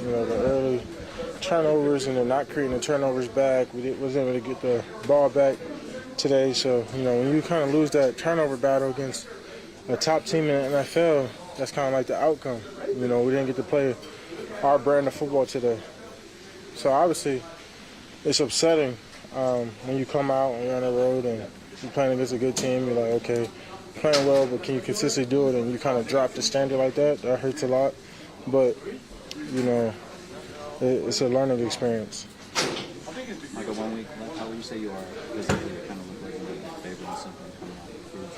the early turnovers and then not creating the turnovers back. We wasn't able to get the ball back today. So, when you kind of lose that turnover battle against a top team in the NFL, that's kind of like the outcome. We didn't get to play our brand of football today. So, obviously, it's upsetting when you come out and you're on the road and you're playing against a good team. You're like, okay, playing well, but can you consistently do it? And you kind of drop the standard like that. That hurts a lot. But, it's a learning experience. Micah, 1 week, how would you say you are physically? It kind of looked like you were favoring something coming out of the field.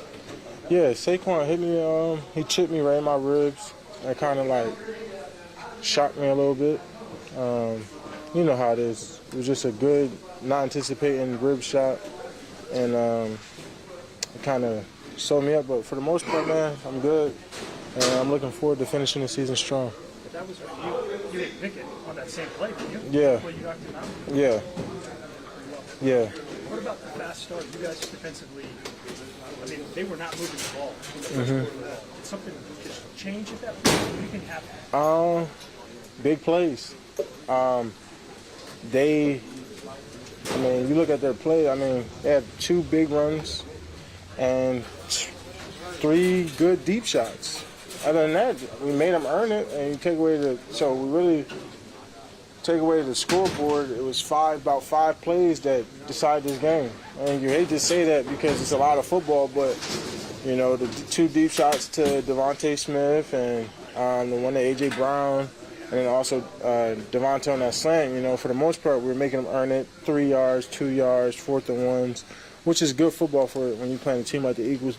Yeah, Saquon hit me. He chipped me right in my ribs. That kind of like shocked me a little bit. You know how it is. It was just a good, not anticipating rib shot, and it kind of sewed me up. But for the most part, man, I'm good, and I'm looking forward to finishing the season strong. But that was you didn't pick it on that same play, did you? Yeah. Well, you knocked him out. Yeah. Yeah. What about the fast start? You guys defensively, they were not moving the ball. Did something just change at that point? What do you think happened? Big plays. You look at their play, they had 2 big runs and 3 good deep shots. Other than that, we made them earn it, and you take away the scoreboard. It was about 5 plays that decided this game. And you hate to say that because it's a lot of football, but the 2 deep shots to Devontae Smith and the one to A.J. Brown, and then also Devontae on that slant. For the most part, we were making them earn it. 3 yards, 2 yards, 4th and 1s, which is good football for when you're playing a team like the Eagles.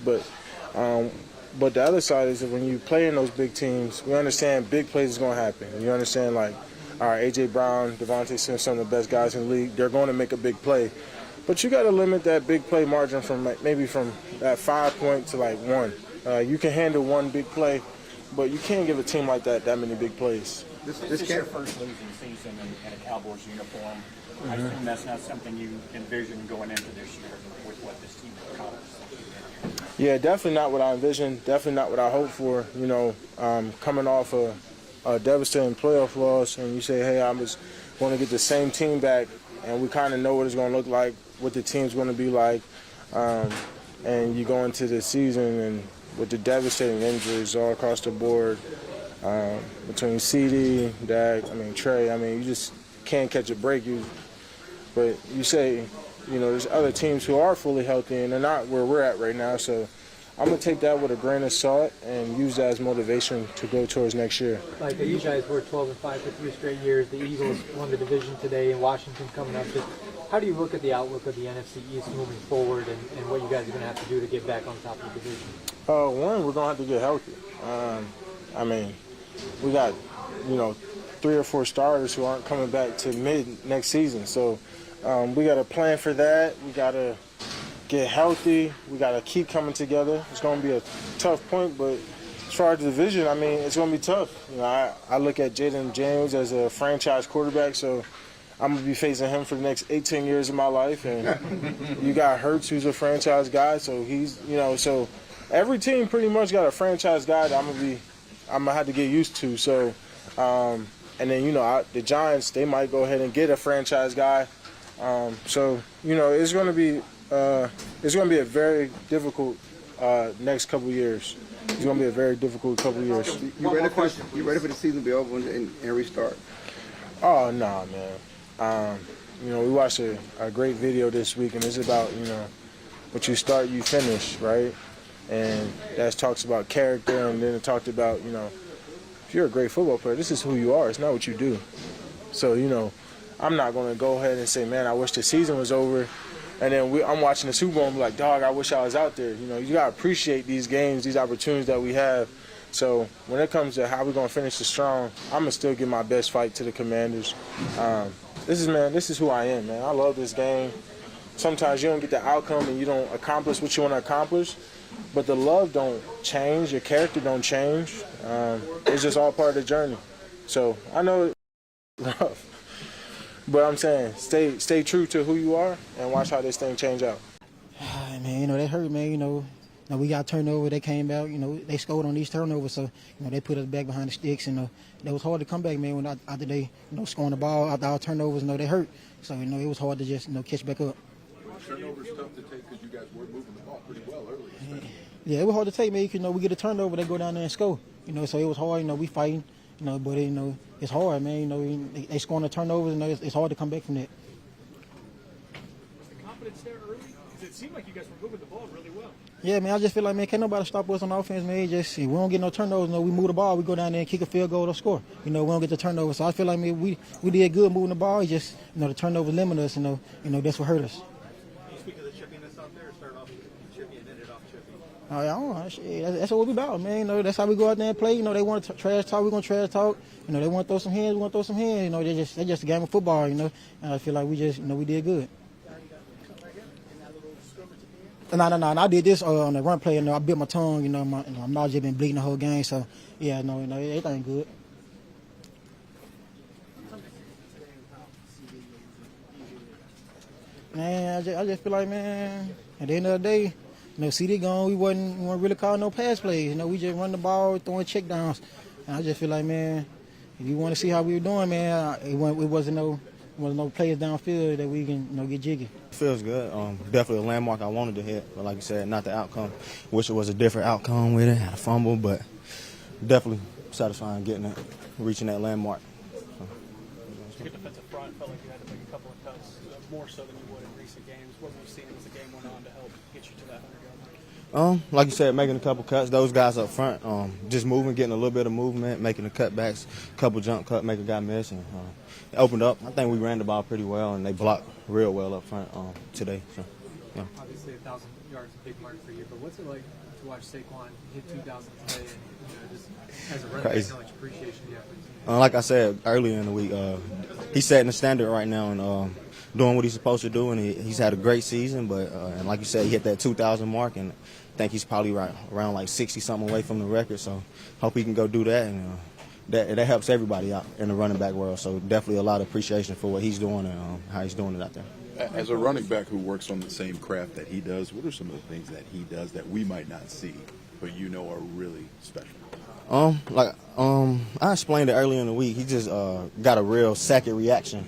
But the other side is that when you play in those big teams, we understand big plays is going to happen. You understand, all right, A.J. Brown, Devontae Smith, some of the best guys in the league, they're going to make a big play. But you got to limit that big play margin from maybe from that 5 point to 1. You can handle 1 big play, but you can't give a team like that many big plays. This is your first losing season in a Cowboys uniform. I assume that's not something you envisioned going into this year with what this team accomplished. Yeah, definitely not what I envisioned. Definitely not what I hoped for. Coming off a devastating playoff loss, and you say, hey, I'm just going to get the same team back, and we kind of know what it's going to look like, what the team's going to be like, and you go into the season and with the devastating injuries all across the board, between CD, Dak, Trey, you just can't catch a break. But you say, there's other teams who are fully healthy, and they're not where we're at right now. So I'm going to take that with a grain of salt and use that as motivation to go towards next year. Like you guys were 12-5 for 3 straight years. The Eagles won the division today, and Washington coming up. Just how do you look at the outlook of the NFC East moving forward, and what you guys are going to have to do to get back on top of the division? One, we're going to have to get healthy. We got, 3 or 4 starters who aren't coming back to mid next season. So we got to plan for that. We got to get healthy. We got to keep coming together. It's going to be a tough point, but as far as the division, it's going to be tough. I look at Jaden James as a franchise quarterback, so I'm going to be facing him for the next 18 years of my life. And you got Hurts, who's a franchise guy, so he's, so every team pretty much got a franchise guy that I'm going to have to get used to. So, and then, the Giants, they might go ahead and get a franchise guy. So, it's going to be a very difficult next couple years. It's going to be a very difficult couple years. You ready for the season to be over and restart? Oh, no, man. We watched a great video this week, and it's about, what you start, you finish, right? And that talks about character, and then it talked about, if you're a great football player, this is who you are. It's not what you do. So, I'm not going to go ahead and say, man, I wish the season was over. And then I'm watching the Super Bowl and be like, dog, I wish I was out there. You got to appreciate these games, these opportunities that we have. So when it comes to how we're going to finish this strong, I'm going to still give my best fight to the Commanders. This is who I am, man. I love this game. Sometimes you don't get the outcome and you don't accomplish what you want to accomplish, but the love don't change. Your character don't change. It's just all part of the journey. So I know it's rough. But I'm saying, stay true to who you are and watch how this thing change out. Man, that hurt, man. know, we got turnover. They came back. You know, they scored on these turnovers, so they put us back behind the sticks, and it was hard to come back, man. When after they scoring the ball after our turnovers, they hurt. So it was hard to just catch back up. Turnovers tough to take because you guys were moving the ball pretty well early. Yeah, it was hard to take, man. We get a turnover, they go down there and score. So it was hard. We fighting. But it's hard, man. They scoring the turnovers, and it's hard to come back from that. Was the confidence there early? Because it seemed like you guys were moving the ball really well. Yeah, man. I just feel like, man, can't nobody stop us on offense, man. Just we don't get no turnovers. We move the ball, we go down there and kick a field goal or score. We don't get the turnover. So I feel like, man, we did good moving the ball. It's just the turnovers limit us. That's what hurt us. Can you speak of the chippiness out there? Start off chippy and end it off chippy. Oh, yeah, I don't know. Shit, that's what we about, man. That's how we go out there and play. They want to trash talk, we're gonna trash talk. They want to throw some hands, we want to throw some hands. They just a game of football. And I feel like we just we did good. No. I did this on the run play. I bit my tongue. My mouth just been bleeding the whole game. So yeah, everything good. Man, I just feel like, man, at the end of the day, CD gone. We wasn't really calling no pass plays. We just run the ball, throwing check downs. And I just feel like, man, if you want to see how we were doing, man, it wasn't no plays downfield that we can get jiggy. Feels good. Definitely a landmark I wanted to hit, but like you said, not the outcome. Wish it was a different outcome with it. Had a fumble, but definitely satisfying reaching that landmark. Your defensive front felt like you had to make a couple of cuts, more so than you would in recent games. What were you seeing as the game went on to help get you to that 100-yard mark? Like you said, making a couple cuts. Those guys up front, just moving, getting a little bit of movement, making the cutbacks, couple jump cut, make a guy miss, and it opened up. I think we ran the ball pretty well, and they blocked real well up front today. So, yeah. Obviously, 1,000 yards is a big mark for you, but what's it like to watch Saquon hit 2,000 today? And just as a running back, how much appreciation do you have? Like I said earlier in the week, he's setting the standard right now and doing what he's supposed to do, and he's had a great season. But and like you said, he hit that 2,000 mark, and I think he's probably around like 60-something away from the record. So hope he can go do that, and that helps everybody out in the running back world. So definitely a lot of appreciation for what he's doing and how he's doing it out there. As a running back who works on the same craft that he does, what are some of the things that he does that we might not see, but are really special? I explained it earlier in the week. He just got a real second reaction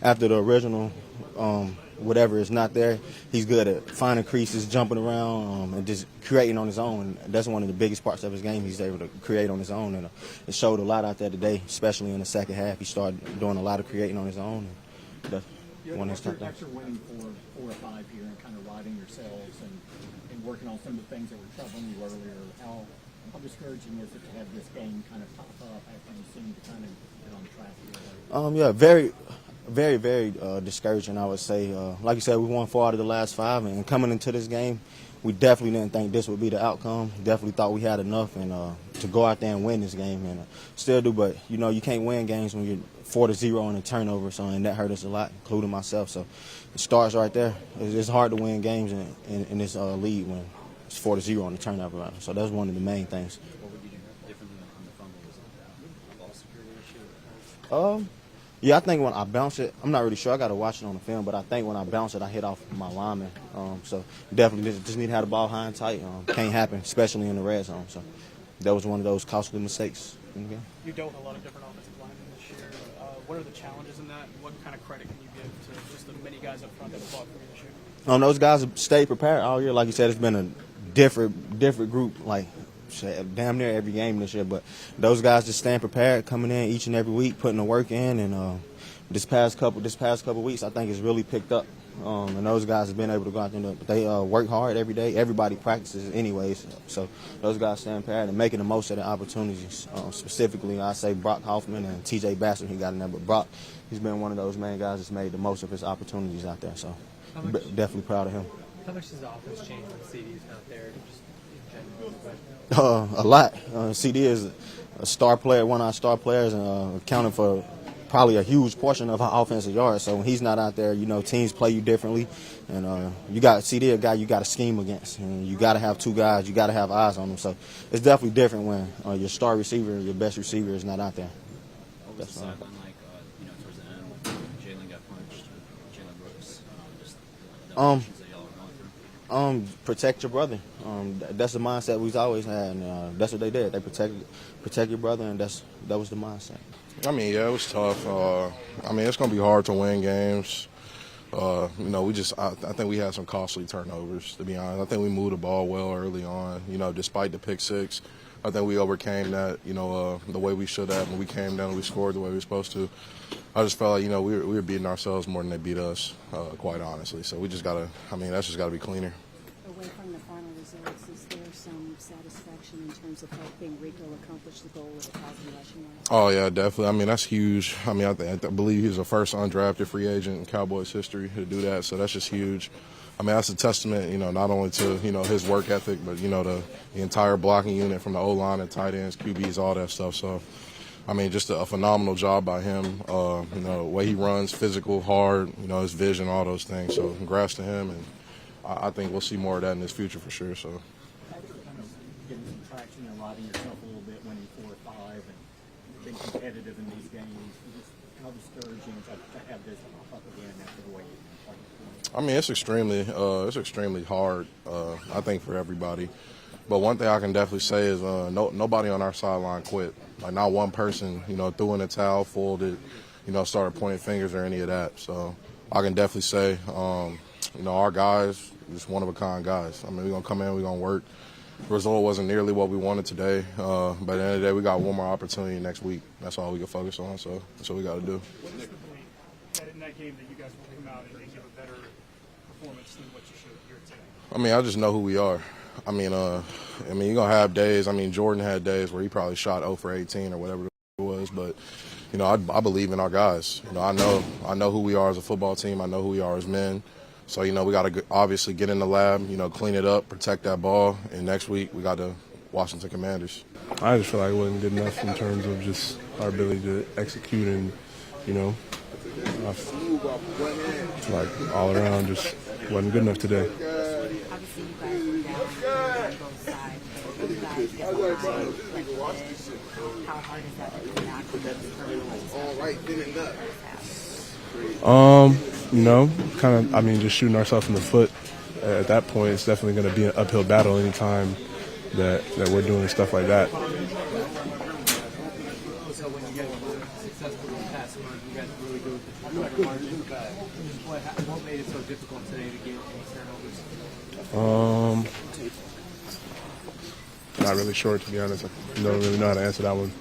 after the original whatever is not there. He's good at finding creases, jumping around, and just creating on his own. And that's one of the biggest parts of his game. He's able to create on his own, and it showed a lot out there today, especially in the second half. He started doing a lot of creating on his own. And that's one of his top things. After winning 4 or 5 here and kind of riding yourselves and working on some of the things that were troubling you earlier, how discouraging is it to have this game kind of pop up after you seem to kind of get on track here? Yeah, very, very, very discouraging, I would say. Like you said, we won 4 out of the last 5, and coming into this game, we definitely didn't think this would be the outcome. Definitely thought we had enough and to go out there and win this game, and still do. But you can't win games when you're 4-0 on a turnover, so and that hurt us a lot, including myself. So it starts right there. It's hard to win games in this league when it's 4-0 on the turnover round. So that's one of the main things. What would you do differently on the fumble? Was it a ball security issue? Yeah, I think when I bounce it, I'm not really sure. I got to watch it on the film, but I think when I bounce it, I hit off my lineman. So definitely just need to have the ball high and tight. Can't happen, especially in the red zone. So that was one of those costly mistakes in the game. You dealt with a lot of different offensive linemen this year. What are the challenges in that? What kind of credit can you give to just the many guys up front that have fought for you this year? Those guys have stayed prepared all year. Like you said, it's been a different group, like damn near every game this year. But those guys just staying prepared, coming in each and every week, putting the work in, and this past couple weeks, I think it's really picked up. And those guys have been able to go out there, but they work hard every day. Everybody practices anyways, so those guys staying prepared and making the most of the opportunities. Specifically, I say Brock Hoffman and T.J. Bassett, he got in there, but Brock, he's been one of those main guys that's made the most of his opportunities out there. So definitely proud of him. How much does the offense change when CD's not there, just in general? A lot. CD is a star player, one of our star players, and accounting for probably a huge portion of our offensive yards. So when he's not out there, teams play you differently, and you got CD, a guy you got to scheme against, and you got to have 2 guys, you got to have eyes on them. So it's definitely different when your star receiver, your best receiver, is not out there. What was the sideline like? Towards the end, when Jalen got punched, Jalen Brooks, just the emotions that y'all were going Protect your brother. That's the mindset we've always had, and that's what they did. They protect your brother, and that was the mindset. I mean, yeah, it was tough. I mean, it's going to be hard to win games. You know, I think we had some costly turnovers, to be honest. I think we moved the ball well early on, you know, despite the pick six. I think we overcame that, you know, the way we should have. When we came down and we scored the way we were supposed to. I just felt like, you know, we were beating ourselves more than they beat us, quite honestly. So we just got to, I mean, that's just got to be cleaner. Away from the final results, is there some satisfaction in terms of helping Rico accomplish the goal of 1,000 rushing yards? Oh, yeah, definitely. I mean, that's huge. I mean, I believe he's the first undrafted free agent in Cowboys history to do that, so that's just huge. I mean, that's a testament, you know, not only to, you know, his work ethic, but, you know, the entire blocking unit from the O-line and tight ends, QBs, all that stuff. So, I mean, just a phenomenal job by him. You know, the way he runs, physical, hard, you know, his vision, all those things. So, congrats to him, and I think we'll see more of that in his future for sure. So, kind of getting some traction and riding yourself a little bit, winning 4 or 5, and being competitive in these games. Just how discouraging to have this pop up again after the way you've been playing? I mean, it's extremely hard, I think, for everybody. But one thing I can definitely say is nobody on our sideline quit. Like, not one person, you know, threw in a towel, folded, you know, started pointing fingers or any of that. So I can definitely say, you know, our guys, just one-of-a-kind guys. I mean, we're going to come in, we're going to work. The result wasn't nearly what we wanted today. But at the end of the day, we got one more opportunity next week. That's all we can focus on, so that's what we got to do. What is the point that in that game that you guys will come out and give a better performance than what you showed here today? I mean, I just know who we are. I mean, you're going to have days. I mean, Jordan had days where he probably shot 0 for 18 or whatever it was. But, you know, I believe in our guys. You know, I know who we are as a football team. I know who we are as men. So, you know, we got to obviously get in the lab, you know, clean it up, protect that ball. And next week we got the Washington Commanders. I just feel like it wasn't good enough in terms of just our ability to execute and, you know, like all around just wasn't good enough today. Obviously, you guys were down on both sides. You guys get behind, like this. How hard is that to come back from those You know, kind of, I mean, just shooting ourselves in the foot. At that point, it's definitely going to be an uphill battle anytime that we're doing stuff like that. So when you guys were successful in the past month, you guys were really good with the turnover margin. What made it so difficult today to get any turnovers? Not really sure, to be honest. I don't really know how to answer that one.